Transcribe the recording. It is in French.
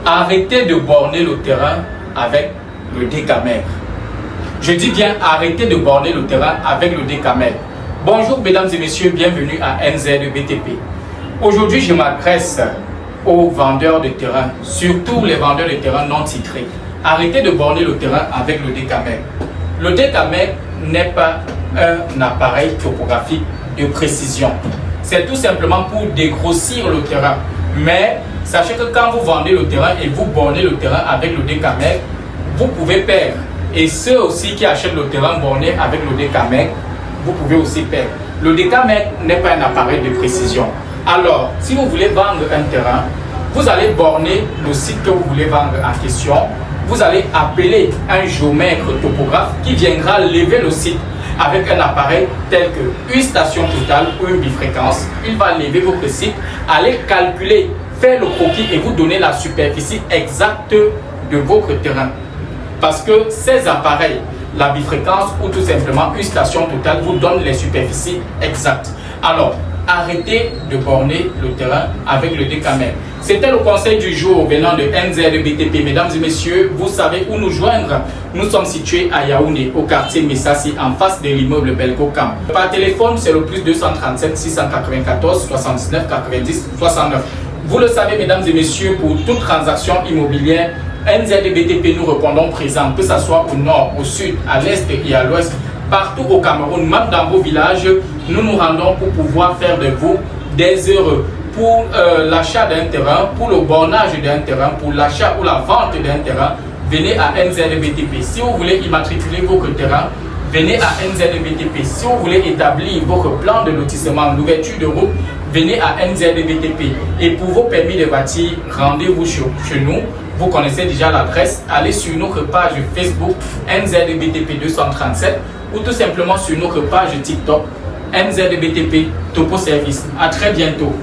Arrêtez de borner le terrain avec le décamètre. Je dis bien arrêtez de borner le terrain avec le décamètre. Bonjour mesdames et messieurs, bienvenue à NZBTP. Aujourd'hui, je m'adresse aux vendeurs de terrain, surtout les vendeurs de terrain non titrés. Arrêtez de borner le terrain avec le décamètre. Le décamètre n'est pas un appareil topographique de précision. C'est tout simplement pour dégrossir le terrain. Mais sachez que quand vous vendez le terrain et vous bornez le terrain avec le décamètre, vous pouvez perdre. Et ceux aussi qui achètent le terrain borné avec le décamètre, vous pouvez aussi perdre. Le décamètre n'est pas un appareil de précision. Alors, si vous voulez vendre un terrain, vous allez borner le site que vous voulez vendre en question. Vous allez appeler un géomètre topographe qui viendra lever le site avec un appareil tel que une station totale ou une bifréquence. Il va lever votre site, aller calculer, faire le croquis et vous donner la superficie exacte de votre terrain. Parce que ces appareils, la bifréquence ou tout simplement une station totale vous donne les superficies exactes. Alors, arrêtez de borner le terrain avec le décamètre. C'était le conseil du jour venant de NZBTP. Mesdames et messieurs, vous savez où nous joindre. Nous sommes situés à Yaoundé, au quartier Messassi, en face de l'immeuble Belgocam. Par téléphone, c'est le plus 237 694 79 90 69. Vous le savez, mesdames et messieurs, pour toute transaction immobilière, NZBTP, nous répondons présent, que ce soit au nord, au sud, à l'est et à l'ouest, partout au Cameroun, même dans vos villages, nous nous rendons pour pouvoir faire de vous des heureux. Pour l'achat d'un terrain, pour le bornage d'un terrain, pour l'achat ou la vente d'un terrain, venez à NZBTP. Si vous voulez immatriculer votre terrain, venez à NZBTP. Si vous voulez établir votre plan de lotissement, l'ouverture de route, venez à NZBTP. Et pour vos permis de bâtir, rendez-vous chez nous. Vous connaissez déjà l'adresse. Allez sur notre page Facebook NZBTP 237 ou tout simplement sur notre page TikTok NZBTP Topo Service. À très bientôt.